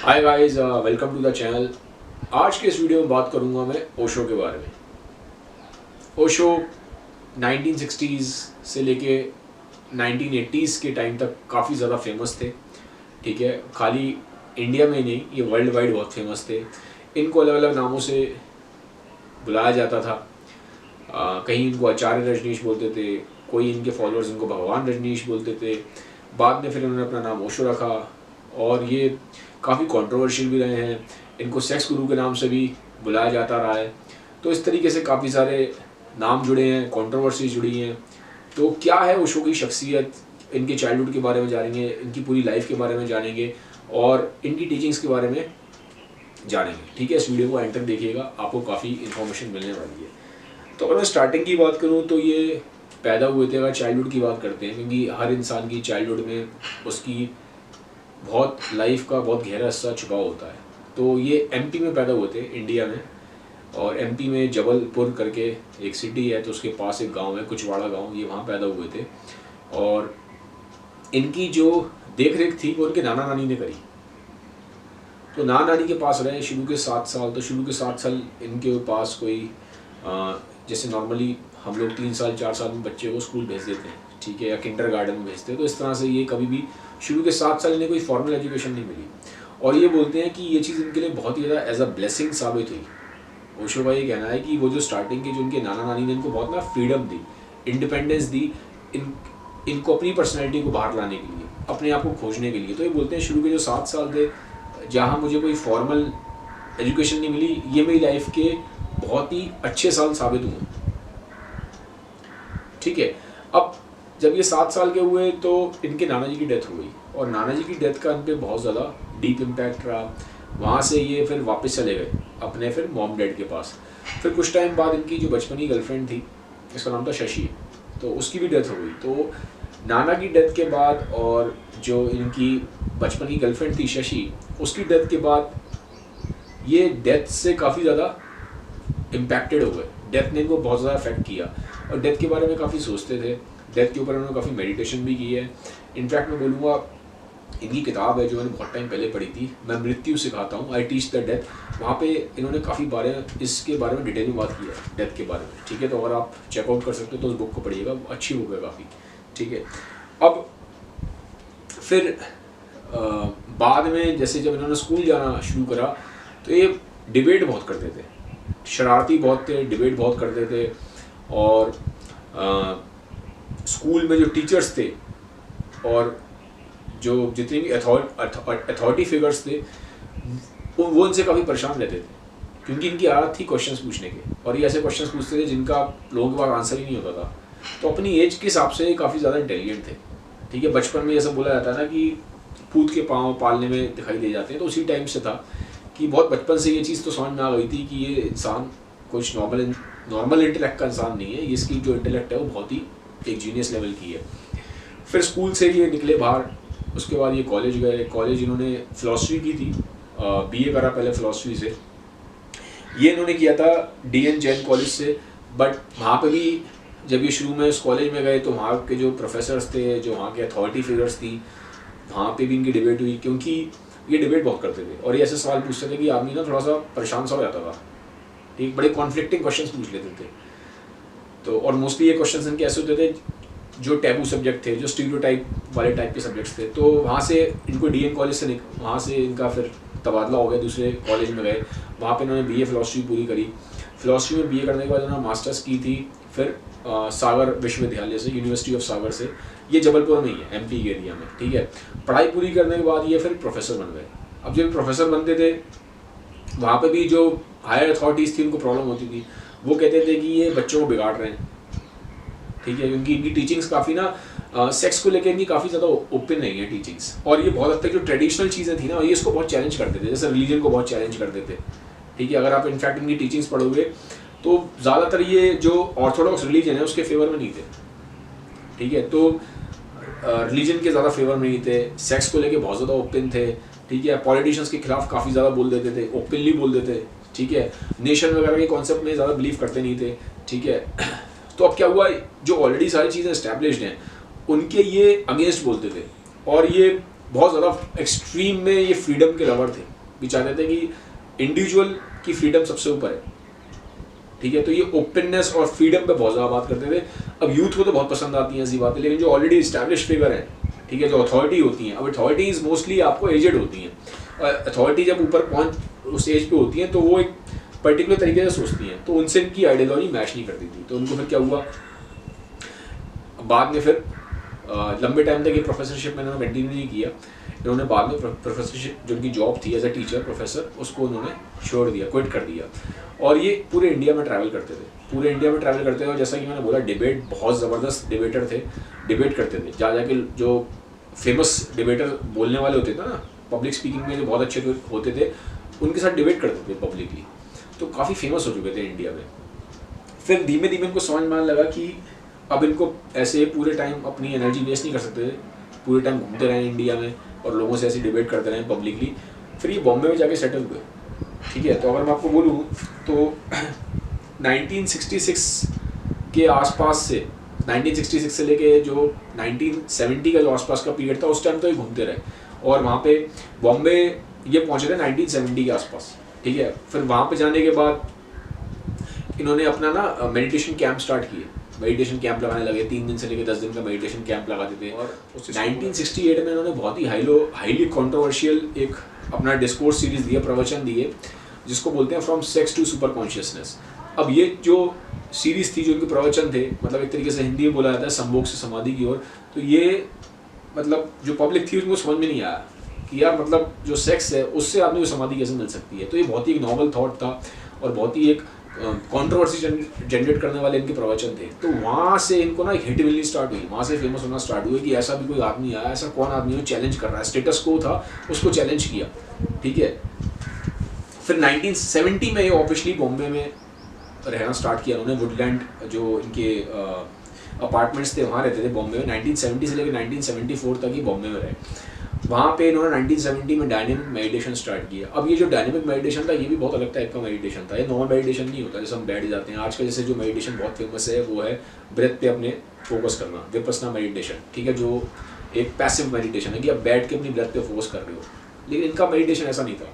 Hi guys, welcome to the channel. आज के इस वीडियो में बात करूंगा मैं ओशो के बारे में। ओशो 1960s से लेके 1980s के टाइम तक काफ़ी ज़्यादा फेमस थे। ठीक है, खाली इंडिया में ही नहीं, ये वर्ल्ड वाइड बहुत फेमस थे। इनको अलग अलग नामों से बुलाया जाता था। कहीं इनको आचार्य रजनीश बोलते थे, कोई इनके फॉलोअर्स इनको भगवान रजनीश बोलते थे। बाद में फिर इन्होंने अपना नाम ओशो रखा और ये काफ़ी कंट्रोवर्शियल भी रहे हैं। इनको सेक्स गुरु के नाम से भी बुलाया जाता रहा है। तो इस तरीके से काफ़ी सारे नाम जुड़े हैं, कंट्रोवर्सी जुड़ी हैं। तो क्या है ओशो की शख्सियत, इनके चाइल्डहुड के बारे में जानेंगे, इनकी पूरी लाइफ के बारे में जानेंगे और इनकी टीचिंग्स के बारे में जानेंगे। ठीक है, इस वीडियो को एंड तक देखिएगा, आपको काफ़ी इन्फॉर्मेशन मिलने वाली है। तो अगर मैं स्टार्टिंग की बात करूँ तो ये पैदा हुए थे, अगर चाइल्डहुड की बात करते हैं, क्योंकि हर इंसान की चाइल्डहुड में उसकी बहुत लाइफ का बहुत गहरा हिस्सा छुपा होता है। तो ये एमपी में पैदा हुए थे, इंडिया में। और एमपी में जबलपुर करके एक सिटी है, तो उसके पास एक गांव है, कुचवाड़ा गांव, ये वहाँ पैदा हुए थे। और इनकी जो देख रेख थी वो उनके नाना नानी ने करी। तो नाना नानी के पास रहे शुरू के 7 साल। तो शुरू के 7 साल इनके पास कोई जैसे नॉर्मली हम लोग 3 साल 4 साल में बच्चे को स्कूल भेज देते हैं, ठीक है, या किंडर गार्डन में भेजते हैं। तो इस तरह से ये कभी भी शुरू के 7 साल इन्हें कोई फॉर्मल एजुकेशन नहीं मिली। और ये बोलते हैं कि ये चीज़ इनके लिए बहुत ही ज़्यादा एज अ ब्लेसिंग साबित हुई। ओशो का ये कहना है कि वो जो स्टार्टिंग के जो इनके नाना नानी ने इनको बहुत ना फ्रीडम दी, इंडिपेंडेंस दी, इनको अपनी पर्सनैलिटी को बाहर लाने के लिए, अपने आप को खोजने के लिए। तो ये बोलते हैं शुरू के जो 7 साल थे, जहाँ मुझे कोई फॉर्मल एजुकेशन नहीं मिली, ये मेरी लाइफ के बहुत ही अच्छे साल साबित हुए। ठीक है, अब जब ये 7 साल के हुए तो इनके नाना जी की डेथ हो गई। और नाना जी की डेथ का इन पर बहुत ज़्यादा डीप इम्पैक्ट रहा। वहाँ से ये फिर वापस चले गए अपने फिर मॉम डैड के पास। फिर कुछ टाइम बाद इनकी जो बचपनी गर्लफ्रेंड थी, इसका नाम था शशि, तो उसकी भी डेथ हो गई। तो नाना की डेथ के बाद और जो इनकी बचपन की गर्लफ्रेंड थी शशि, उसकी डेथ के बाद ये डेथ से काफ़ी ज़्यादा इम्पैक्टेड हो गए। डेथ ने इनको बहुत ज़्यादा अफेक्ट किया और डेथ के बारे में काफ़ी सोचते थे। डेथ के ऊपर उन्होंने काफ़ी मेडिटेशन भी की है। इनफैक्ट मैं बोलूँगा, इनकी किताब है जो मैंने बहुत टाइम पहले पढ़ी थी, मैं मृत्यु सिखाता हूँ, आई टीच द डेथ। वहाँ पे इन्होंने काफ़ी बारे इसके बारे में डिटेल में बात की है, डेथ के बारे में। ठीक है, तो अगर आप चेकआउट कर सकते हो तो उस बुक को पढ़िएगा, अच्छी बुक है काफ़ी। ठीक है, अब फिर बाद में जैसे जब इन्होंने स्कूल जाना शुरू करा तो ये डिबेट बहुत करते थे, शरारती बहुत थे, डिबेट बहुत करते थे। और स्कूल में जो टीचर्स थे और जो जितने भी अथॉरिटी फिगर्स थे वो इनसे काफ़ी परेशान रहते थे, क्योंकि इनकी आदत थी क्वेश्चंस पूछने के। और ये ऐसे क्वेश्चंस पूछते थे जिनका लोगों के पास आंसर ही नहीं होता था। तो अपनी एज के हिसाब से काफ़ी ज़्यादा इंटेलिजेंट थे। ठीक है, बचपन में ये सब बोला जाता है ना कि पूत के पाँव पालने में दिखाई दे जाते हैं। तो उसी टाइम से था कि बहुत बचपन से ये चीज़ तो समझ में आ गई थी कि ये इंसान कुछ नॉर्मल इंटेलेक्ट का इंसान नहीं है, इसकी जो इंटेलेक्ट है वो बहुत ही एक जीनियस लेवल की है। फिर स्कूल से ये निकले बाहर, उसके बाद ये कॉलेज गए। कॉलेज इन्होंने फ़िलासफ़ी की थी, बीए करा पहले फ़िलासफ़ी से। ये इन्होंने किया था डीएन जैन कॉलेज से। बट वहाँ पे भी जब ये शुरू में उस कॉलेज में गए तो वहाँ के जो प्रोफेसर्स थे, जो वहाँ के अथॉरिटी फिगर्स थी, वहाँ पे भी इनकी डिबेट हुई, क्योंकि ये डिबेट बहुत करते थे और ये ऐसे सवाल पूछते थे कि आदमी ना थोड़ा सा परेशान सा हो जाता था। ठीक, बड़े कॉन्फ्लिक्टिंग क्वेश्चंस पूछ लेते थे। तो और मोस्टली ये क्वेश्चंस इनके ऐसे होते थे जो टैबू सब्जेक्ट थे, जो स्टीरियोटाइप वाले टाइप के सब्जेक्ट्स थे। तो वहाँ से इनको डीएन कॉलेज से वहाँ से इनका फिर तबादला हो गया, दूसरे कॉलेज में गए। वहाँ पे इन्होंने बीए फ़िलासफ़ी पूरी करी। फ़िलासफ़ी में बीए करने के बाद उन्होंने मास्टर्स की थी फिर सागर विश्वविद्यालय से, यूनिवर्सिटी ऑफ सागर से। ये जबलपुर में ही है, एमपी के एरिया में। ठीक है, पढ़ाई पूरी करने के बाद ये फिर प्रोफेसर बन गए। अब जब प्रोफेसर बनते थे वहाँ पे भी जो हायर अथॉरिटीज़ थी उनको प्रॉब्लम होती थी। वो कहते थे कि ये बच्चों को बिगाड़ रहे हैं। ठीक है, क्योंकि इनकी टीचिंग्स काफ़ी ना सेक्स को लेकर इनकी काफ़ी ज़्यादा ओपन नहीं है टीचिंग्स। और ये बहुत हद तक जो ट्रेडिशनल चीज़ें थी ना, ये इसको बहुत चैलेंज करते थे, जैसे रिलीजन को बहुत चैलेंज करते थे। ठीक है, अगर आप इनफैक्ट इनकी टीचिंग्स पढ़ोगे तो ज़्यादातर ये जो ऑर्थोडॉक्स रिलीजन है उसके फेवर में नहीं थे। ठीक है, तो रिलीजन के ज़्यादा फेवर में नहीं थे, सेक्स को लेके बहुत ज़्यादा ओपन थे। ठीक है, पॉलिटिशियंस के खिलाफ काफ़ी ज़्यादा बोल देते थे, ओपनली बोल देते। ठीक है, नेशन वगैरह के कॉन्सेप्ट में ज़्यादा बिलीव करते नहीं थे। ठीक है, तो अब क्या हुआ, जो ऑलरेडी सारी चीज़ें इस्टेब्लिश्ड हैं उनके ये अगेंस्ट बोलते थे। और ये बहुत ज़्यादा एक्सट्रीम में ये फ्रीडम के लवर थे, भी चाहते थे कि इंडिविजुअल की फ्रीडम सबसे ऊपर है, ठीक है। तो ये ओपननेस और फ्रीडम पे बहुत ज़्यादा बात करते थे। अब यूथ को तो बहुत पसंद आती हैं ऐसी बातें, लेकिन जो ऑलरेडी इस्टेब्लिश फिगर हैं, ठीक है, जो अथॉरिटी होती हैं, अब अथॉरिटीज़ मोस्टली आपको एजेड होती हैं, और अथॉरिटी जब ऊपर पहुँच उस एज पे होती हैं तो वो एक पर्टिकुलर तरीके से सोचती हैं, तो उनसे इनकी आइडियोलॉजी मैच नहीं करती थी। तो उनको फिर क्या हुआ, बाद में फिर लंबे टाइम तक ये प्रोफेसरशिप मैंने कंटिन्यू नहीं किया। इन्होंने बाद में प्रोफेसरशिप जो उनकी जॉब थी एज ए टीचर प्रोफेसर, उसको उन्होंने छोड़ दिया, क्विट कर दिया। और ये पूरे इंडिया में ट्रैवल करते थे, पूरे इंडिया में ट्रैवल करते थे। और जैसा कि मैंने बोला, डिबेट, बहुत ज़बरदस्त डिबेटर थे, डिबेट करते थे। जा जाके जो फेमस डिबेटर बोलने वाले होते थे ना, पब्लिक स्पीकिंग में जो बहुत अच्छे होते थे, उनके साथ डिबेट करते थे पब्लिकली। तो काफ़ी फेमस हो चुके थे इंडिया में। फिर धीमे धीमे इनको समझ में आने लगा कि अब इनको ऐसे पूरे टाइम अपनी एनर्जी वेस्ट नहीं कर सकते, पूरे टाइम घूमते रहें इंडिया में और लोगों से ऐसे डिबेट करते रहें पब्लिकली। फिर ये बॉम्बे में जाके सेटल हुए, ठीक है। तो अगर मैं आपको बोलूँ तो 1966 के आसपास से, 1966 से लेके जो 1970 का जो आसपास का पीरियड था, उस टाइम तो ये घूमते रहे। और वहाँ पे बॉम्बे ये पहुँचे थे 1970 के आसपास, ठीक है। फिर वहाँ पे जाने के बाद इन्होंने अपना ना मेडिटेशन कैंप स्टार्ट किए, मेडिटेशन कैंप लगाने लगे। 3 दिन से लेकर 10 दिन का मेडिटेशन कैंप लगाते थे। और 1968 में इन्होंने बहुत ही हाईली कंट्रोवर्शियल एक अपना डिस्कोर्स सीरीज दिया, प्रवचन दिए, जिसको बोलते हैं from sex to super consciousness. अब ये जो सीरीज थी, जो इनके प्रवचन थे, मतलब एक तरीके से हिंदी में बोला जाता है संभोग से समाधि की ओर। तो ये मतलब जो पब्लिक थी उनको समझ में नहीं आया कि यार मतलब जो सेक्स है उससे आदमी को समाधि कैसे मिल सकती है। तो ये बहुत ही एक नॉवल थॉट था और बहुत ही एक कंट्रोवर्सी जनरेट करने वाले इनके प्रवचन थे। तो वहाँ से इनको ना एक हिट मिलनी स्टार्ट हुई, वहाँ से फेमस होना स्टार्ट हुआ कि ऐसा भी कोई आदमी आया, ऐसा कौन आदमी है चैलेंज कर रहा है, स्टेटस को था उसको चैलेंज किया, ठीक है। फिर 1970 में ये ऑफिशियली बॉम्बे में रहना स्टार्ट किया उन्होंने। वुडलैंड जो इनके अपार्टमेंट्स थे वहाँ रहते थे बॉम्बे में। 1970 से लेकर 1974 तक ही बॉम्बे में रहे। वहाँ पे इन्होंने 1970 में डायनेमिक मेडिटेशन स्टार्ट किया। अब ये जो डायनेमिक मेडिटेशन था, ये भी बहुत अलग टाइप का मेडिटेशन था। ये नॉर्मल मेडिटेशन नहीं होता जैसे हम बैठ जाते हैं। आज का जैसे जो मेडिटेशन बहुत फेमस है वो है ब्रेथ पे अपने फोकस करना, विपस्सना मेडिटेशन, ठीक है, जो एक पैसिव मेडिटेशन है कि आप बैठ के अपनी ब्रेथ पे फोकस कर रहे हो। लेकिन इनका मेडिटेशन ऐसा नहीं था,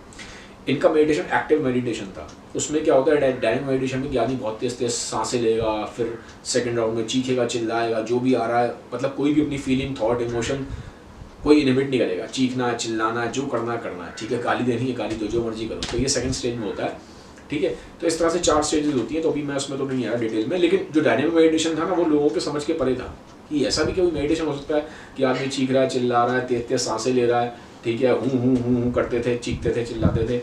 इनका मेडिटेशन एक्टिव मेडिटेशन था। उसमें क्या होता है, डायनेमिक मेडिटेशन में ज्ञानी बहुत तेज तेज सांसें लेगा, फिर सेकंड राउंड में चीखेगा, चिल्लाएगा, जो भी आ रहा है, मतलब कोई भी अपनी फीलिंग, थॉट, इमोशन कोई इनहिबिट नहीं करेगा। चीखना, चिल्लाना, जो करना करना है, ठीक है। गाली देनी है गाली दो, जो मर्जी करो। तो ये सेकंड स्टेज में होता है, ठीक है। तो इस तरह से 4 स्टेजेस होती हैं। तो अभी मैं उसमें तो नहीं आया डिटेल में, लेकिन जो डायनेमिक मेडिटेशन था ना, वो लोगों के समझ के परे था कि ऐसा भी कोई मेडिटेशन हो सकता है कि आदमी चीख रहा है, चिल्ला रहा है, तेज तेज सांसें ले रहा है, ठीक है, हूँ करते थे, चीखते थे, चिल्लाते थे।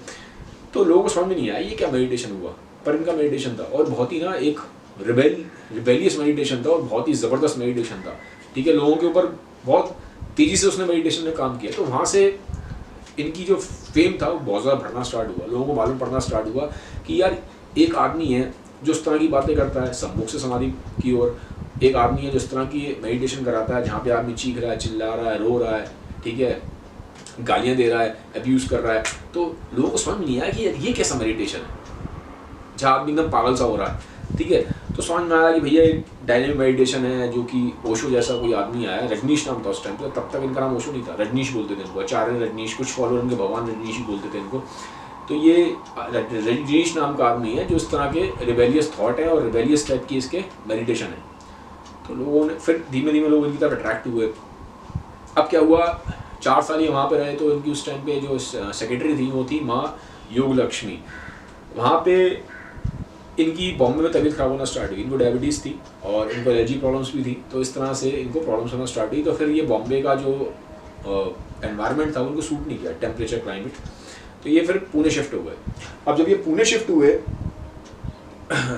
तो लोगों को समझ में नहीं आया ये क्या मेडिटेशन हुआ, पर इनका मेडिटेशन था और बहुत ही ना एक रिबेलियस मेडिटेशन था और बहुत ही ज़बरदस्त मेडिटेशन था, ठीक है। लोगों के ऊपर बहुत तेज़ी से उसने मेडिटेशन में काम किया। तो वहाँ से इनकी जो फेम था वो बहुत ज़्यादा बढ़ना स्टार्ट हुआ। लोगों को मालूम पड़ना स्टार्ट हुआ कि यार एक आदमी है जो इस तरह की बातें करता है सम्मुख से समाधि की ओर, एक आदमी है जो इस तरह की मेडिटेशन कराता है जहाँ पे आदमी चीख रहा है, चिल्ला रहा है, रो रहा है, ठीक है, गालियाँ दे रहा है, अब्यूज़ कर रहा है। तो लोगों को समझ नहीं आया कि यार ये कैसा मेडिटेशन है जहाँ आदमी एकदम पागल सा हो रहा है, ठीक है। तो समझ में आया कि भैया एक डायनेमिक मेडिटेशन है जो कि ओशो जैसा कोई आदमी आया, रजनीश नाम था उस टाइम पे, तब तक इनका नाम ओशो नहीं था, रजनीश बोलते थे इनको, आचार्य रजनीश, कुछ फॉलोअर इनके भगवान रजनीश ही बोलते थे इनको। तो ये रजनीश नाम का आदमी है जो इस तरह के रिबेलियस थॉट है और रिबेलियस टाइप की इसके मेडिटेशन है। तो लोगों ने फिर धीमे धीमे लोग इनकी तरफ अट्रैक्ट हुए। अब क्या हुआ, 4 साल ये वहाँ पे रहे। तो इनकी उस टाइम पे जो सेक्रेटरी थी वो थी माँ योग लक्ष्मी। वहाँ पे इनकी बॉम्बे में तबीयत खराब होना स्टार्ट हुई, इनको डायबिटीज़ थी और इनको एलर्जी प्रॉब्लम्स भी थी। तो इस तरह से इनको प्रॉब्लम्स होना स्टार्ट हुई। तो फिर ये बॉम्बे का जो एनवायरनमेंट था उनको सूट नहीं किया, टेम्परेचर, क्लाइमेट। तो ये फिर पुणे शिफ्ट हो गए। अब जब ये पुणे शिफ्ट हुए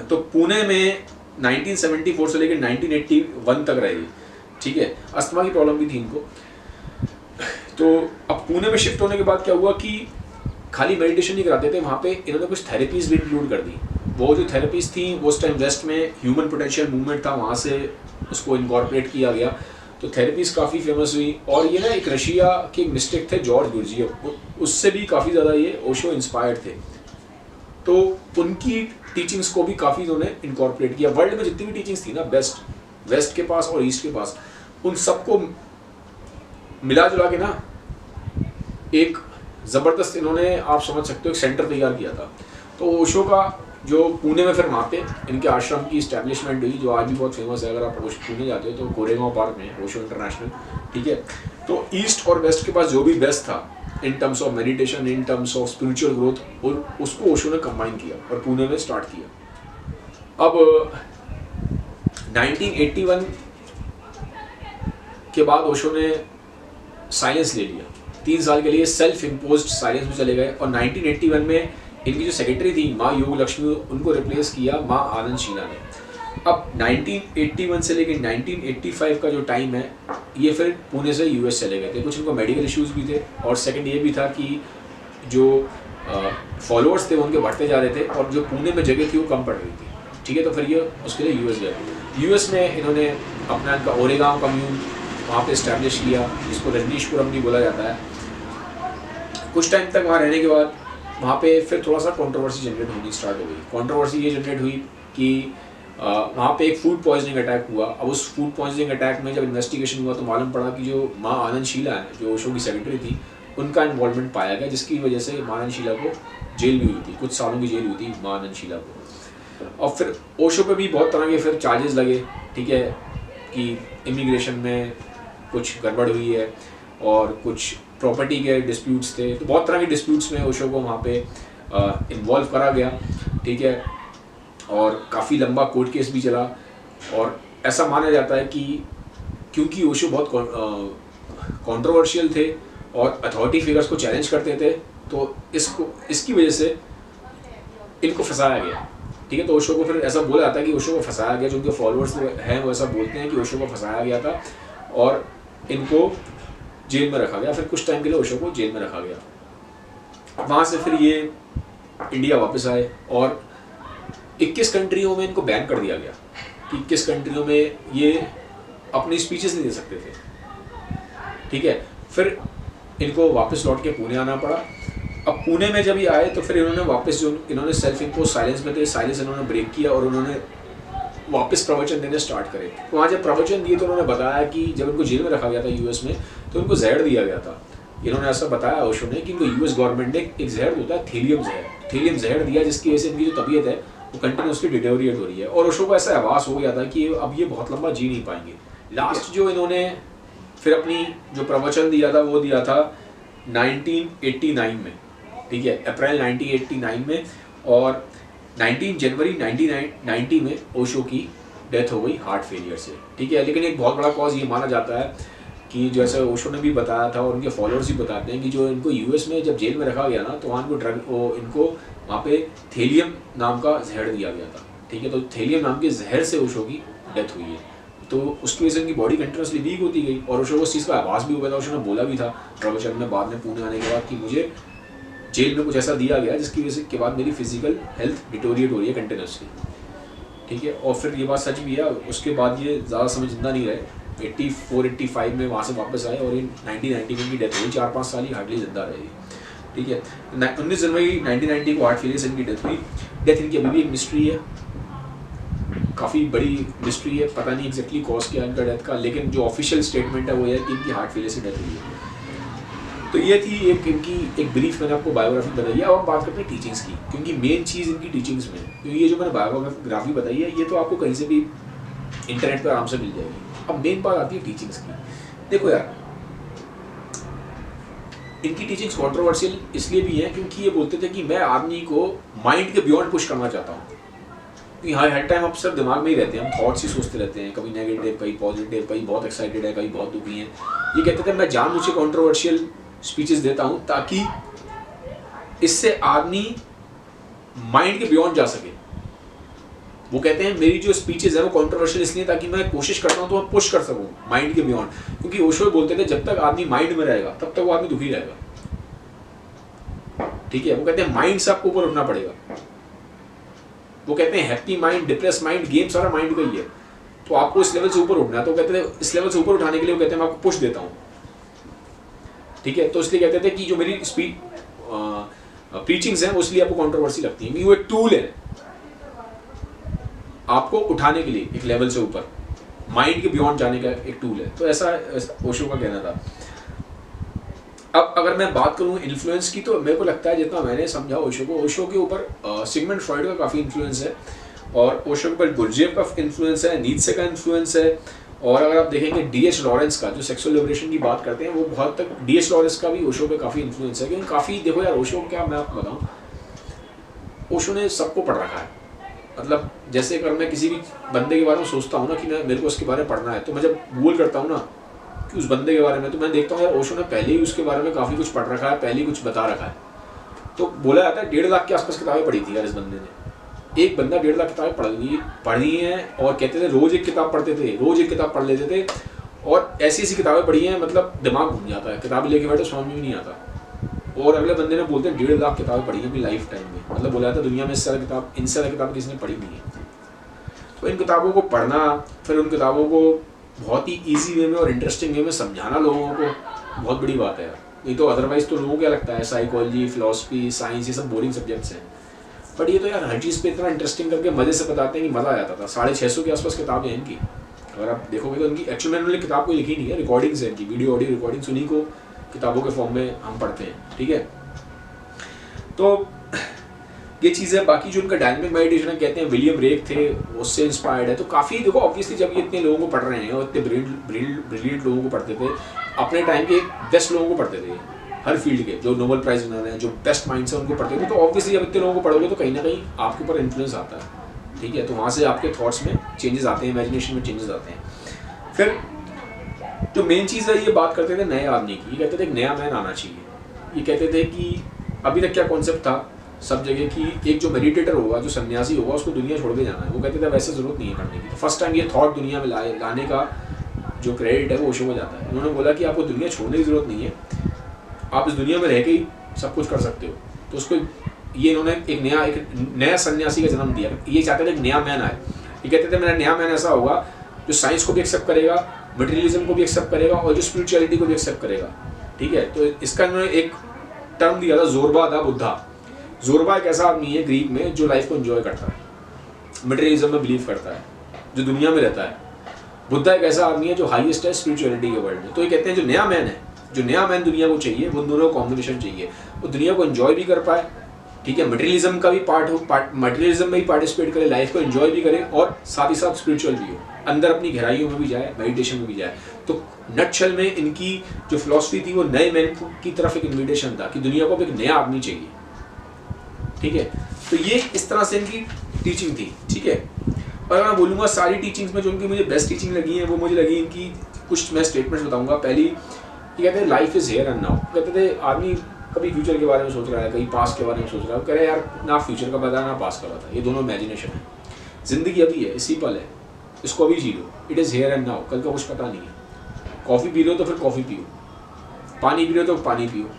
तो पुणे में 1974 से लेकर 1981 तक रहे, ठीक है। अस्थमा की प्रॉब्लम भी थी इनको। तो अब पुणे में शिफ्ट होने के बाद क्या हुआ कि खाली मेडिटेशन नहीं कराते थे, वहाँ पे इन्होंने कुछ थेरेपीज भी इंक्लूड कर दी। वो जो थेरेपीज थी वो उस टाइम वेस्ट में ह्यूमन पोटेंशियल मूवमेंट था, वहाँ से उसको इनकॉर्पोरेट किया गया। तो थेरेपीज काफ़ी फेमस हुई। और ये ना एक रशिया के मिस्टिक थे जॉर्ज गुरजिएफ, उससे भी काफ़ी ज़्यादा ये ओशो इंस्पायर्ड थे। तो उनकी टीचिंग्स को भी काफ़ी इन्होंने इनकॉर्पोरेट किया। वर्ल्ड में जितनी भी टीचिंग्स थी ना, वेस्ट के पास और ईस्ट के पास, उन सबको मिला जुला के ना एक ज़बरदस्त इन्होंने, आप समझ सकते हो, एक सेंटर तैयार किया था। तो ओशो का जो पुणे में फिर वहाँ पे इनके आश्रम की इस्टेब्लिशमेंट हुई, जो आज भी बहुत फेमस है। अगर आप पुणे जाते हो तो गोरेगांव पार्क में ओशो इंटरनेशनल, ठीक है। तो ईस्ट और वेस्ट के पास जो भी बेस्ट था in terms of meditation, in terms of spiritual growth, और उसको ओशो ने कंबाइन किया और पुणे में स्टार्ट किया। अब 1981 के बाद ओशो ने साइलेंस ले लिया, 3 साल के लिए सेल्फ इम्पोज्ड साइलेंस में चले गए। और 1981 में इनकी जो सेक्रेटरी थी माँ योग लक्ष्मी, उनको रिप्लेस किया माँ आनंद शीला ने। अब 1981 से लेकर 1985 का जो टाइम है, ये फिर पुणे से यूएस चले गए थे। कुछ इनको मेडिकल इश्यूज भी थे, और सेकंड ये भी था कि जो फॉलोअर्स थे उनके बढ़ते जा रहे थे, और जो पुणे में जगह थी वो कम पड़ रही थी, ठीक है। तो फिर ये उसके लिए यूएस गए। यूएस में इन्होंने अपना इनका ओरेगांव कम्यून वहाँ पे इस्टेब्लिश किया, जिसको रजनीशपुरम भी बोला जाता है। कुछ टाइम तक वहाँ रहने के बाद वहाँ पे फिर थोड़ा सा कंट्रोवर्सी जनरेट होनी स्टार्ट हो गई। कंट्रोवर्सी ये जनरेट हुई कि वहाँ पे एक फूड पॉइजनिंग अटैक हुआ। अब उस फूड पॉइजनिंग अटैक में जब इन्वेस्टिगेशन हुआ तो मालूम पड़ा कि जो माँ आनंद शीला है, जो ओशो की सेक्रेटरी थी, उनका इन्वॉल्वमेंट पाया गया, जिसकी वजह से माँ आनंद शीला को जेल भी हुई थी, कुछ सालों की जेल हुई थी माँ आनंद शीला को। और फिर ओशो पे भी बहुत तरह के फिर चार्जेस लगे, ठीक है, कि इमिग्रेशन में कुछ गड़बड़ हुई है और कुछ प्रॉपर्टी के डिस्प्यूट्स थे। तो बहुत तरह के डिस्प्यूट्स में ओशो को वहाँ पे इन्वॉल्व करा गया, ठीक है। और काफ़ी लंबा कोर्ट केस भी चला, और ऐसा माना जाता है कि क्योंकि ओशो बहुत कंट्रोवर्शियल थे और अथॉरिटी फिगर्स को चैलेंज करते थे, तो इसकी वजह से इनको फंसाया गया, ठीक है। तो ओशो को फिर ऐसा बोला जाता है कि ओशो को फंसाया गया, जो उनके फॉलोअर्स हैं वो ऐसा बोलते हैं कि ओशो को फंसाया गया था और इनको जेल में रखा गया। फिर कुछ टाइम के लिए ओशो को जेल में रखा गया। वहाँ से फिर ये इंडिया वापस आए, और 21 कंट्रियों में इनको बैन कर दिया गया कि 21 कंट्रियों में ये अपनी स्पीचेस नहीं दे सकते थे, ठीक है। फिर इनको वापस लौट के पुणे आना पड़ा। अब पुणे में जब ये आए तो फिर इन्होंने वापस, जो इन्होंने सेल्फ इम्पोज साइलेंस में थे, साइलेंस इन्होंने ब्रेक किया और उन्होंने वापस प्रवचन देने स्टार्ट करे। तो वहाँ जब प्रवचन दिए तो उन्होंने बताया कि जब इनको जेल में रखा गया था यूएस में, तो उनको जहर दिया गया था। इन्होंने ऐसा बताया ओशो ने कि इनको यूएस गवर्नमेंट ने एक जहर होता है थीलियम जहर दिया, जिसकी वजह से इनकी जो तबीयत है वो कंटिन्यूसली डिटेरियोरेट हो रही है। और ओशो को ऐसा आभास हो गया था कि अब ये बहुत लंबा जी नहीं पाएंगे। लास्ट जो इन्होंने फिर अपनी जो प्रवचन दिया था वो दिया था 1989 में, ठीक है, अप्रैल 1989 में। और 19 जनवरी 1990 में ओशो की डेथ हो गई हार्ट फेलियर से, ठीक है। लेकिन एक बहुत बड़ा कॉज ये माना जाता है कि जैसे ओशो ने भी बताया था और उनके फॉलोअर्स भी बताते हैं कि जो इनको यूएस में जब जेल में रखा गया ना, तो वहाँ इनको वहाँ पे थेलियम नाम का जहर दिया गया था, ठीक है। तो थेलियम नाम के जहर से ओशो की डेथ हुई है। तो उसकी वजह से उनकी बॉडी कंटिन्यूसली वीक होती गई, और ओशो को उस चीज़ का आभास भी हुआ था। ओशो ने बोला भी था प्रवचन में बाद में पुणे आने के बाद कि मुझे जेल में कुछ ऐसा दिया गया जिसकी वजह से के बाद मेरी फिजिकल हेल्थ डिटोरिएट हो रही है कंटिन्यूसली, ठीक है। और फिर ये बात सच भी है। उसके बाद ये ज़्यादा समय जिंदा नहीं रहे, 84-85 में वहाँ से वापस आए और इन 1990 में इनकी डेथ हुई। 4-5 साल ही हार्डली जिंदा रहे, ठीक है। 19 जनवरी 1990 को हार्ट फेलियर से इनकी डेथ हुई। डेथ इनकी अभी भी एक मिस्ट्री है, काफ़ी बड़ी मिस्ट्री है, पता नहीं एग्जैक्टली कॉज क्या है इनका डेथ का, लेकिन जो ऑफिशियल स्टेटमेंट है वो है कि इनकी हार्ट फेलियर से डेथ हुई है। तो ये थी इनकी एक ब्रीफ, मैंने आपको बायोग्राफी बताई है। अब हम बात करते हैं टीचिंग्स की, क्योंकि मेन चीज़ इनकी टीचिंग्स में, क्योंकि ये जो मैंने बायोग्राफी बताई है ये तो आपको कहीं से भी इंटरनेट पर आराम से मिल जाएगी। अब मेन बात आती है टीचिंग्स की। देखो यार, इनकी टीचिंग्स कंट्रोवर्शियल इसलिए भी है क्योंकि ये बोलते थे कि मैं आदमी को माइंड के बियॉन्ड पुश करना चाहता हूँ, क्योंकि हर टाइम आप सब दिमाग में ही रहते हैं, हम थॉट्स ही सोचते रहते हैं, कभी नेगेटिव, कभी पॉजिटिव, कभी बहुत एक्साइटेड है, कभी बहुत दुखी है। ये कहते थे मैं जानबूझ के कंट्रोवर्शियल स्पीचेस देता हूँ ताकि इससे आदमी माइंड के बियॉन्ड जा सके। वो कहते हैं मेरी जो स्पीचेस है वो कंट्रोवर्शियल इसलिए ताकि मैं कोशिश करता हूँ तो मैं पुश कर सकूँ माइंड के बियॉन्ड, क्योंकि ओशो बोलते थे जब तक आदमी माइंड में रहेगा तब तक वो आदमी दुखी रहेगा, ठीक है। वो कहते हैं माइंड से आपको ऊपर उठना पड़ेगा। वो कहते हैं happy mind, depress mind, game सारा माइंड का ही है, तो आपको इस लेवल से ऊपर उठना है। तो कहते थे इस लेवल से ऊपर उठाने के लिए वो कहते हैं मैं आपको पुश देता हूँ, ठीक है। तो इसलिए कहते थे कि जो मेरी प्रीचिंग्स हैं उसलिए आपको कंट्रोवर्सी लगती है, वो एक टूल है आपको उठाने के लिए एक लेवल से ऊपर, माइंड के बियॉन्ड जाने का एक टूल है। तो ऐसा ओशो का कहना था। अब अगर मैं बात करूँ इन्फ्लुएंस की, तो मेरे को लगता है जितना मैंने समझा ओशो को, ओशो के ऊपर सिगमंड फ्रॉइड का काफ़ी इन्फ्लुएंस है, और ओशो के ऊपर गुरजेफ का इन्फ्लुएंस है, नीत्शे का इन्फ्लुएंस है, और अगर आप देखेंगे डी.एच. लॉरेंस का जो सेक्सुअल लिबरेशन की बात करते हैं, वो बहुत तक डी.एच. लॉरेंस का भी ओशो पे काफ़ी इन्फ्लुएंस है। क्योंकि काफ़ी देखो यार, ओशो क्या मैं आपको बताऊँ, ओशो ने सबको पढ़ रखा है। मतलब जैसे अगर मैं किसी भी बंदे के बारे में सोचता हूँ ना कि मैं मेरे को उसके बारे में पढ़ना है, तो मैं जब गूगल करता हूँ ना कि उस बंदे के बारे में, तो मैं देखता हूँ यार ओशो ने पहले ही उसके बारे में काफ़ी कुछ पढ़ रखा है, पहले ही कुछ बता रखा है। तो बोला जाता है 1.5 लाख के आसपास किताबें पढ़ी थी यार इस बंदे ने। एक बंदा 1.5 लाख किताबें पढ़ी हैं, और कहते थे रोज़ एक किताब पढ़ते थे, रोज़ एक किताब पढ़ लेते थे, और ऐसी ऐसी किताबें पढ़ी हैं मतलब दिमाग घूम जाता है, किताबें लेके बैठे समझ में भी नहीं आता। और अगले बंदे ने बोलते हैं 1.5 लाख किताबें पढ़ी हैं अपनी लाइफ टाइम में। मतलब बोला जाता है दुनिया में इससे ज़्यादा किताब किसी ने पढ़ी नहीं है। तो इन किताबों को पढ़ना, फिर उन किताबों को बहुत ही ईजी वे में और इंटरेस्टिंग वे में समझाना लोगों को, बहुत बड़ी बात है यार। नहीं तो अदरवाइज तो लोगों को क्या लगता है साइकोलॉजी, फिलॉसफी, साइंस ये सब बोरिंग सब्जेक्ट्स हैं, बट ये तो यार हर चीज़ पे इतना इंटरेस्टिंग करके मज़े से बताते हैं कि मज़ा आ जाता था। 650 के आसपास किताबें हैं इनकी, अगर आप देखोगे तो इनकी एक्चुअल में उन्होंने किताब कोई लिखी नहीं है, रिकॉर्डिंग्स है इनकी, वीडियो ऑडियो रिकॉर्डिंग्स, उन्हीं को किताबों के फॉर्म में हम पढ़ते हैं, ठीक है। तो ये चीज़ है। बाकी जो उनका डायनामिक मेडिटेशन कहते हैं, विलियम रेक थे, उससे इंस्पायर्ड है। तो काफ़ी देखो ऑब्वियसली जब ये इतने लोगों को पढ़ रहे हैं और इतने ब्रिलियंट लोगों को पढ़ते थे, अपने टाइम के बेस्ट लोगों को पढ़ते थे, हर फील्ड के जो नोबेल प्राइज विनर हैं, जो बेस्ट माइंड्स हैं उनको पढ़ते थे। तो ऑब्वियसली जब इतने लोगों को पढ़ोगे तो कहीं ना कहीं आपके ऊपर इन्फ्लुएंस आता है, ठीक है। तो वहाँ से आपके थॉट्स में चेंजेस आते हैं, इमेजिनेशन में चेंजेस आते हैं। फिर जो मेन चीज़ है, ये बात करते थे नए आदमी की, ये कहते थे एक नया मैन आना चाहिए। ये कहते थे कि अभी तक क्या कॉन्सेप्ट था सब जगह कि एक जो मेडिटेटर होगा, जो सन्यासी होगा, उसको दुनिया छोड़ के जाना है। वो कहते थे वैसे ज़रूरत नहीं है करने की। फर्स्ट टाइम ये थॉट दुनिया में लाने का जो क्रेडिट है वो ओशो को जाता है। उन्होंने बोला कि आपको दुनिया छोड़ने की ज़रूरत नहीं है, आप इस दुनिया में रह के ही सब कुछ कर सकते हो। तो उसको ये इन्होंने एक नया सन्यासी का जन्म दिया। ये चाहते थे एक नया मैन आए। ये कहते थे मेरा नया मैन ऐसा होगा जो साइंस को भी एक्सेप्ट करेगा, मटेरियलिज्म को भी एक्सेप्ट करेगा, और जो स्पिरिचुअलिटी को भी एक्सेप्ट करेगा, ठीक है। तो इसका इन्होंने एक टर्म दिया था, जोरबा दा बुद्धा। जोरबा एक ऐसा आदमी है ग्रीक में जो लाइफ को एंजॉय करता है, मटेरियलिज्म में बिलीव करता है, जो दुनिया में रहता है। बुद्धा एक ऐसा आदमी है जो हाईएस्ट है स्पिरिचुअलिटी के वर्ल्ड में। तो ये कहते हैं जो नया मैन है, जो नया मैन दुनिया को चाहिए, वो दोनों कॉम्बिनेशन चाहिए। वो दुनिया को एंजॉय भी कर पाए, ठीक है, मटेरियलिज्म का भी मटेरियलिज्म में भी पार्टिसिपेट करे, लाइफ को एंजॉय भी करे, और साथ ही साथ स्पिरिचुअल भी हो, अंदर अपनी गहराइयों में भी जाए, मेडिटेशन में भी जाए। तो नटशल में इनकी जो फिलॉसफी थी वो नए मैन की तरफ एक इन्विटेशन था कि दुनिया को एक नया आदमी चाहिए, ठीक है। तो ये इस तरह से इनकी टीचिंग थी, ठीक है। और मैं बोलूँगा सारी टीचिंग्स में जो उनकी मुझे बेस्ट टीचिंग लगी है, वो मुझे लगी इनकी कुछ मैं स्टेटमेंट्स बताऊंगा। पहली, ये कहते हैं life is here and now. कहते थे आदमी कभी फ्यूचर के बारे में सोच रहा है, कभी पास्ट के बारे में सोच रहा है, कह रहे यार ना फ्यूचर का पता ना पास्ट का पता, ये दोनों इमेजिनेशन है। ज़िंदगी अभी है, इसी पल है, इसको अभी जी लो। It is here and now, कल का कुछ पता नहीं है। कॉफ़ी पी लो तो फिर कॉफ़ी पियो, पानी पी लो तो पानी पियो,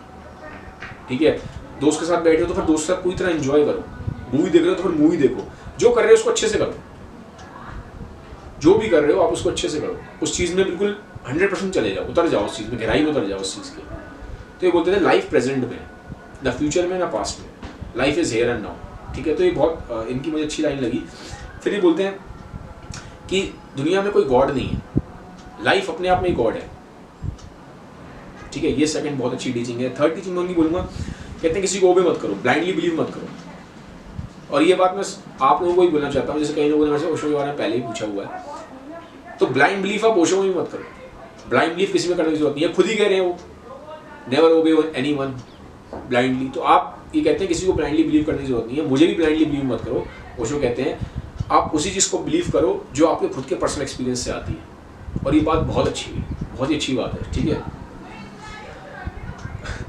ठीक है। दोस्त के साथ बैठे हो तो फिर दोस्त के साथ पूरी तरह एंजॉय करो। मूवी देख रहे हो तो फिर मूवी देखो। जो कर रहे हो उसको अच्छे से करो, जो भी कर रहे हो आप उसको अच्छे से करो। उस चीज़ में बिल्कुल 100% चले जाओ, उतर जाओ उस चीज़ में, गहराई में उतर जाओ उस चीज़ के। तो ये बोलते थे लाइफ प्रेजेंट में, ना फ्यूचर में ना पास्ट में, life is here and now, ठीक है। तो ये बहुत इनकी मुझे अच्छी लाइन लगी। फिर ये बोलते हैं कि दुनिया में कोई गॉड नहीं है, लाइफ अपने आप में ही गॉड है, ठीक है। ये सेकंड बहुत अच्छी टीचिंग है। थर्ड टीचिंग मैं उनकी बोलूँगा, कहते हैं किसी को ओबे मत करो, ब्लाइंडली बिलीव मत करो। और ये बात मैं आप लोगों को ही बोलना चाहता हूँ, जैसे कई लोगों ने मेरे से ओशो के बारे में पहले ही पूछा हुआ है। तो ब्लाइंड बिलीफ आप ओशो में भी मत करो, ब्लाइंड बिलीफ किसी में करने की जरूरत नहीं है, खुद ही कह रहे हैं वो, नेवर ओबे एनीवन ब्लाइंडली। तो आप ये कहते हैं किसी को ब्लाइंडली बिलीव करने की जरूरत नहीं है, मुझे भी ब्लाइंडली बिलीव मत करो। ओशो कहते हैं आप उसी चीज़ को बिलीव करो जो आपके खुद के पर्सनल एक्सपीरियंस से आती है। और ये बात बहुत अच्छी है, बहुत ही अच्छी बात है, ठीक है।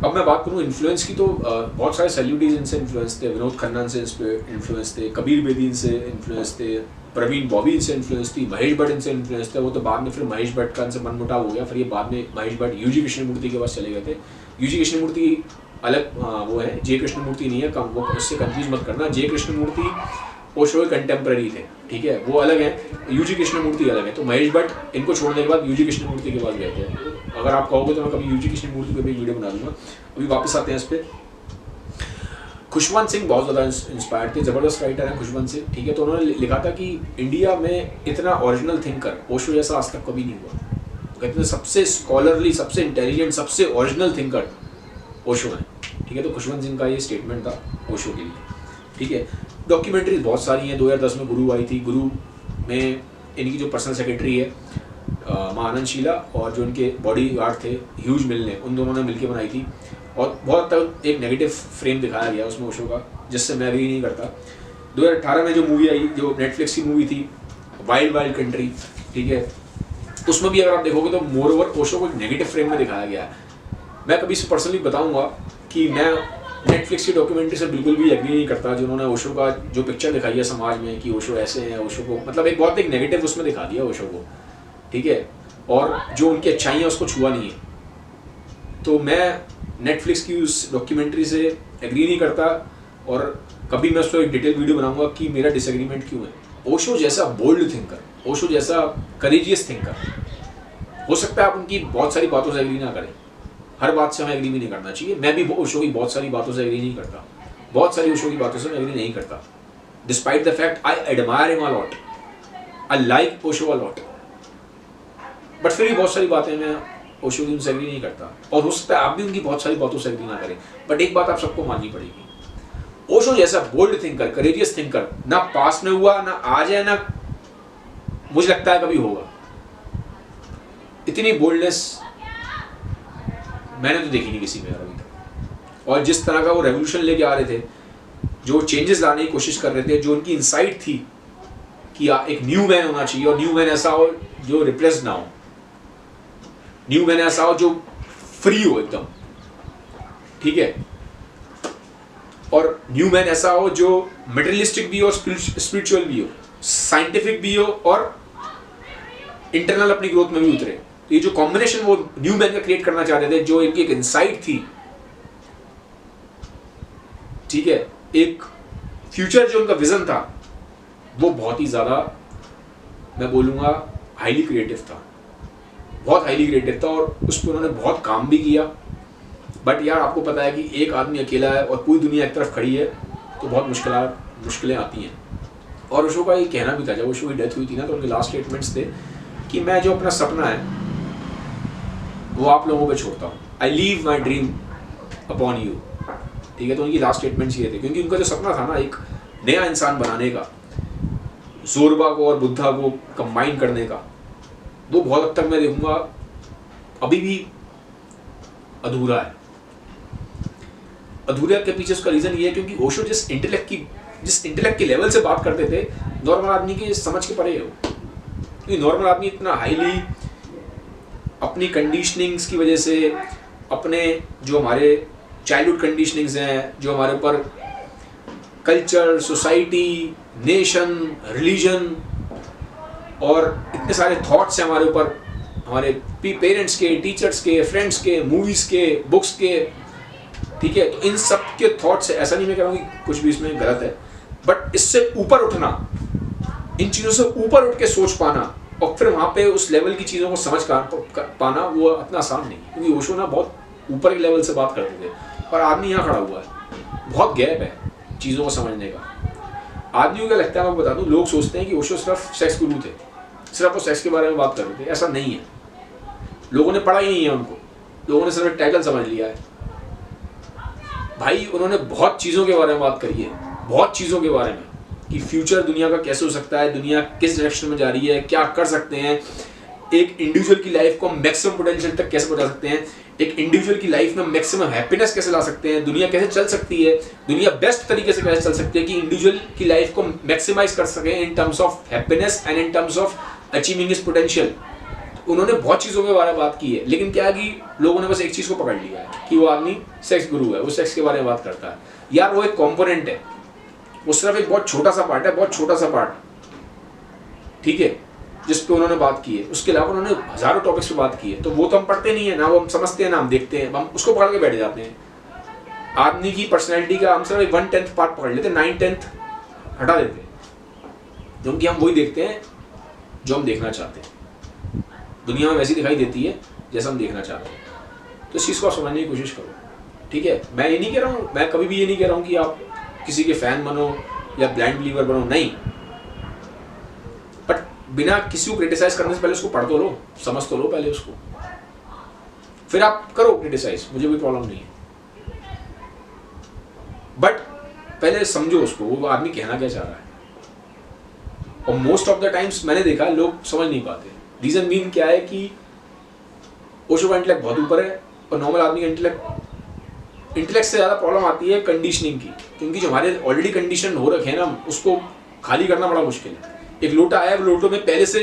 अब मैं बात करूँ इन्फ्लुएंस की, तो बहुत सारे सेलिब्रिटीज इनसे इन्फ्लुएंस थे। विनोद खन्ना से इन्फ्लुएंस थे, कबीर बेदी इनसे इन्फ्लुएंस थे, प्रवीण बॉबी इनसे इन्फ्लुएंस थी, महेश भट्ट इनसे इन्फ्लुएंस थे। वो तो बाद में फिर महेश भट्ट का इनसे मनमुटाव हो गया, फिर ये बाद में महेश भट्ट यूजी कृष्णमूर्ति के पास चले गए थे। यूजी कृष्णमूर्ति अलग वो है, जे कृष्णमूर्ति नहीं है, वो उससे कंफ्यूज मत करना। जे कृष्णमूर्ति ओशो के कंटेम्प्रेरी थे, ठीक है, वो अलग है, यूजी कृष्णमूर्ति अलग है। तो महेश भट्ट इनको छोड़ने के बाद यूजी कृष्णमूर्ति के पास गए थे। अगर आप कहोगे तो मैं कभी यूजी कृष्णमूर्ति पे भी वीडियो बना दूंगा। अभी वापस आते हैं इस पर। खुशवंत सिंह बहुत ज़्यादा इंस्पायर्ड थे, ज़बरदस्त राइटर हैं खुशवंत सिंह, ठीक है। तो उन्होंने लिखा था कि इंडिया में इतना ओरिजिनल थिंकर ओशो जैसा आज तक कभी नहीं हुआ। कहते थे सबसे स्कॉलरली, सबसे इंटेलिजेंट, सबसे ओरिजिनल थिंकर ओशो हैं, ठीक है। तो खुशवंत सिंह का ये स्टेटमेंट था ओशो के लिए, ठीक है। डॉक्यूमेंट्रीज बहुत सारी हैं। 2010 में गुरु आई थी। गुरु में इनकी जो पर्सनल सेक्रेटरी है माँ आनंद शीला और जो इनके बॉडी गार्ड थे ह्यूज मिल ने, उन दोनों ने मिलकर बनाई थी। और बहुत तक एक नेगेटिव फ्रेम दिखाया गया उसमें ओशो का, जिससे मैं भी नहीं करता। 2018 में जो मूवी आई, जो नेटफ्लिक्स की मूवी थी वाइल्ड वाइल्ड कंट्री, ठीक है, उसमें भी अगर आप देखोगे तो मोर ओवर ओशो को नेगेटिव फ्रेम में दिखाया गया है। मैं कभी से पर्सनली बताऊंगा कि मैं नेटफ्लिक्स की डॉक्यूमेंट्री से बिल्कुल भी एग्री नहीं करता, जिन्होंने ओशो का जो पिक्चर दिखाई है समाज में कि ओशो ऐसे हैं, ओशो को मतलब एक बहुत एक नेगेटिव उसमें दिखा दिया ओशो को, ठीक है, और जो उनकी अच्छाइयाँ उसको छुआ नहीं है। तो मैं नेटफ्लिक्स की उस डॉक्यूमेंट्री से एग्री नहीं करता और कभी मैं उसको एक डिटेल वीडियो बनाऊंगा कि मेरा डिसएग्रीमेंट क्यों है। ओशो जैसा बोल्ड थिंकर, ओशो जैसा करेजियस थिंकर, हो सकता है आप उनकी बहुत सारी बातों से एग्री ना करें, हर बात से हमें एग्री भी नहीं करना चाहिए। मैं भी ओशो की बहुत सारी बातों से एग्री नहीं करता, बहुत सारी ओशो की बातों से मैं एग्री नहीं करता, despite the fact I admire him a lot, I like Osho a lot, but फिर भी बहुत सारी बातें मैं ओशो की उनसे एग्री नहीं करता। और हो सकता है आप भी उनकी बहुत सारी बातों से एग्री ना करें, बट एक बात आप सबको माननी पड़ेगी, ओशो जैसा बोल्ड थिंकर, करेजियस थिंकर ना पास्ट में हुआ, ना आज है, ना मुझे लगता है कभी होगा। इतनी बोल्डनेस मैंने तो देखी नहीं किसी में अभी तक। और जिस तरह का वो रेवोल्यूशन लेके आ रहे थे, जो चेंजेस लाने की कोशिश कर रहे थे, जो उनकी इंसाइट थी कि एक न्यू मैन होना चाहिए, और न्यू मैन ऐसा हो जो रिप्रेस ना हो, न्यू मैन ऐसा हो जो फ्री हो एकदम, ठीक है, और न्यू मैन ऐसा हो जो मटेरियलिस्टिक भी हो, स्पिरिचुअल भी हो, साइंटिफिक भी हो और इंटरनल अपनी ग्रोथ में भी उतरे। तो ये जो कॉम्बिनेशन वो न्यू मैन का क्रिएट करना चाहते थे, जो इनकी एक इंसाइट थी, ठीक है, एक फ्यूचर जो उनका विजन था, वो बहुत ही ज्यादा मैं बोलूंगा हाईली क्रिएटिव था, बहुत हाईली क्रिएटिव था, और उस पर उन्होंने बहुत काम भी किया। बट यार आपको पता है कि एक आदमी अकेला है और पूरी दुनिया एक तरफ खड़ी है, तो बहुत मुश्किलें आती हैं। और ओशो का ये कहना भी था, जब ओशो की डेथ हुई थी ना, तो उनके लास्ट स्टेटमेंट्स थे कि मैं जो अपना सपना है वो आप लोगों पे छोड़ता हूँ, I leave my dream upon you, ठीक है। तो उनकी लास्ट स्टेटमेंट्स ये थे, क्योंकि उनका जो सपना था ना एक नया इंसान बनाने का, जोरबा को और बुद्धा को कंबाइन करने का, वो बहुत हद तक मैं देखूंगा अभी भी अधूरा है। अधूरा के पीछे उसका रीजन ये है क्योंकि ओशो जिस इंटेलेक्ट के लेवल से बात करते थे, नॉर्मल आदमी के समझ के परे हो, क्योंकि नॉर्मल आदमी इतना हाईली अपनी कंडीशनिंग्स की वजह से, अपने जो हमारे चाइल्डहुड कंडीशनिंग्स हैं, जो हमारे ऊपर कल्चर, सोसाइटी, नेशन, रिलीजन और इतने सारे थॉट्स हैं हमारे ऊपर, हमारे पेरेंट्स के, टीचर्स के, फ्रेंड्स के, मूवीज़ के, बुक्स के, ठीक है। तो इन सब के थॉट्स, ऐसा नहीं मैं कह रहा हूँ कि कुछ भी इसमें गलत है, बट इससे ऊपर उठना, इन चीज़ों से ऊपर उठ के सोच पाना और फिर वहाँ पे उस लेवल की चीज़ों को समझ पाना, वो इतना आसान नहीं, क्योंकि ओशो ना बहुत ऊपर के लेवल से बात करते थे और आदमी यहाँ खड़ा हुआ है, बहुत गैप है चीज़ों को समझने का। आदमी को क्या लगता है, मैं बता दूँ, लोग सोचते हैं कि ओशो सिर्फ सेक्स गुरु थे, सिर्फ वो सेक्स के बारे में बात कर रहे थे। ऐसा नहीं है, लोगों ने पढ़ा ही नहीं है उनको, लोगों ने सिर्फ एक टाइटल समझ लिया है। भाई उन्होंने बहुत चीज़ों के बारे में बात करी है, बहुत चीज़ों के बारे में, कि फ्यूचर दुनिया का कैसे हो सकता है, दुनिया किस डायरेक्शन में जा रही है, क्या कर सकते हैं, एक इंडिविजुअल की लाइफ को मैक्सिमम पोटेंशियल तक कैसे पहुंचा सकते हैं, एक इंडिविजुअल की लाइफ में मैक्सिमम हैप्पीनेस कैसे ला सकते हैं, दुनिया कैसे चल सकती है, दुनिया बेस्ट तरीके से कैसे चल सकती है कि इंडिविजुअल की लाइफ को मैक्सिमाइज कर सके in terms of happiness and in terms of achieving his potential. उन्होंने बहुत चीज़ों के बारे में बात की है, लेकिन क्या है कि लोगों ने बस एक चीज़ को पकड़ लिया है कि वो आदमी सेक्स गुरु है, वो सेक्स के बारे में बात करता है। यार वो एक कॉम्पोनेंट है, वो सिर्फ एक बहुत छोटा सा पार्ट है, बहुत छोटा सा पार्ट, ठीक है, जिस पे उन्होंने बात की है। उसके अलावा उन्होंने हजारों टॉपिक्स पे बात की है, तो वो तो हम पढ़ते नहीं है ना, वो हम समझते हैं ना, हम देखते हैं, हम उसको पकड़ के बैठ जाते हैं। आदमी की पर्सनैलिटी का हम सिर्फ 1/10 पार्ट पकड़ लेते, 9/10 हटा देते हैं, क्योंकि हम वही देखते हैं जो हम देखना चाहते हैं। दुनिया में वैसी दिखाई देती है जैसा हम देखना चाहते हैं, तो इस चीज़ को आप समझने की कोशिश करो, ठीक है। मैं ये नहीं कह रहा हूँ, मैं कभी भी ये नहीं कह रहा हूँ कि आप किसी के फैन बनो या ब्लाइंड बिलीवर बनो, नहीं, बट बिना किसी को क्रिटिसाइज करने से पहले उसको पढ़ तो लो, समझ तो लो पहले उसको, फिर आप करो क्रिटिसाइज, मुझे कोई प्रॉब्लम नहीं है, बट पहले समझो उसको, वो आदमी कहना क्या चाह रहा है। और मोस्ट ऑफ द टाइम्स मैंने देखा लोग समझ नहीं पाते। रीज़न मीन क्या है कि ओशो का इंटेलेक्ट बहुत ऊपर है और नॉर्मल आदमी का इंटेलेक्ट से ज़्यादा प्रॉब्लम आती है कंडीशनिंग की, क्योंकि जो हमारे ऑलरेडी कंडीशन हो रखे हैं ना, उसको खाली करना बड़ा मुश्किल है। एक लोटा आया, वो लोटो में पहले से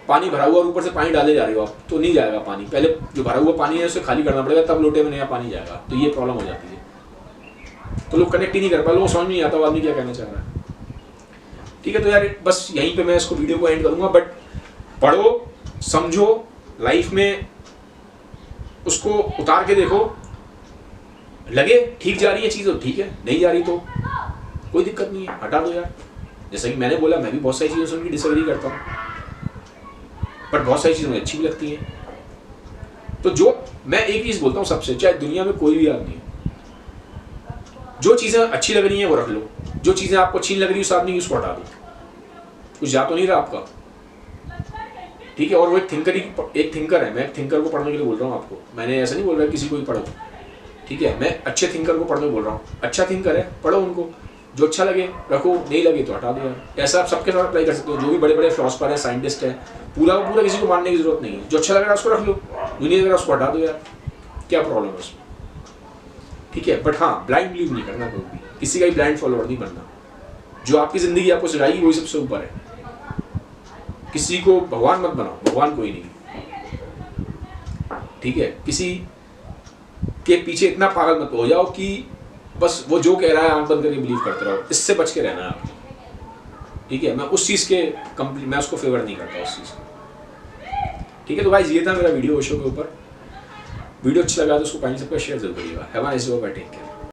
पानी भरा हुआ और ऊपर से पानी डाले जा रहे हो आप, तो नहीं जाएगा पानी। पहले जो भरा हुआ पानी है उसे खाली करना पड़ेगा, तब लोटे में नया पानी जाएगा। तो ये प्रॉब्लम हो जाती है। तो लोग कनेक्ट ही नहीं कर पाए, लोगों को समझ नहीं आता वो आदमी क्या कहना चाह रहा है। ठीक है, तो यार बस यहीं पे मैं इसको वीडियो को एंड करूँगा। बट पढ़ो, समझो, लाइफ में उसको उतार के देखो, लगे ठीक जा रही है चीज़ तो ठीक है, नहीं जा रही तो कोई दिक्कत नहीं है, हटा दो यार। जैसा कि मैंने बोला, मैं भी बहुत सारी चीज़ें सुन के डिसएग्री करता हूँ, पर बहुत सारी चीज़ें मुझे अच्छी भी लगती हैं। तो जो मैं एक चीज़ बोलता हूँ सबसे, चाहे दुनिया में कोई भी आदमी है, जो चीज़ें अच्छी लग रही हैं वो रख लो, जो चीज़ें आपको अच्छी नहीं लग रही उस आदमी की उसको हटा दो। कुछ जा तो नहीं रहा आपका, ठीक है। और वो एक थिंकर है, मैं एक थिंकर को पढ़ने के लिए बोल रहा हूँ आपको। मैंने ऐसा नहीं बोल रहा किसी को भी पढ़ो, ठीक है। मैं अच्छे थिंकर को पढ़ने बोल रहा हूँ, अच्छा थिंकर है पढ़ो उनको, जो अच्छा लगे रखो, नहीं लगे तो हटा दो यार। ऐसा आप सबके साथ अप्लाई कर सकते हो। जो भी बड़े बड़े फिलोसफर हैं, साइंटिस्ट हैं, पूरा किसी को मानने की जरूरत नहीं है। जो अच्छा लग रहा है उसको रख लो, जो नहीं लग रहा उसको हटा दो यार, क्या प्रॉब्लम है उसमें, ठीक है। बट हाँ, ब्लाइंड बिलीव नहीं करना, कोई भी किसी का भी ब्लाइंड फॉलोअर नहीं बनना। जो आपकी ज़िंदगी आपको सिखाएगी वही सबसे ऊपर है। किसी को भगवान मत बनाओ, भगवान कोई नहीं, ठीक है। किसी के पीछे इतना पागल मत हो जाओ कि बस वो जो कह रहा है आंख बंद करके बिलीव करते रहो। इससे बच के रहना है आप, ठीक है। मैं उस चीज़ के मैं उसको फेवर नहीं करता उस चीज़ को, ठीक है। तो गाइस, ये था मेरा वीडियो ओशो के ऊपर। वीडियो अच्छा लगा तो उसको काइंडली सबका शेयर जरूर करिएगा। Have a nice day, bye, take care.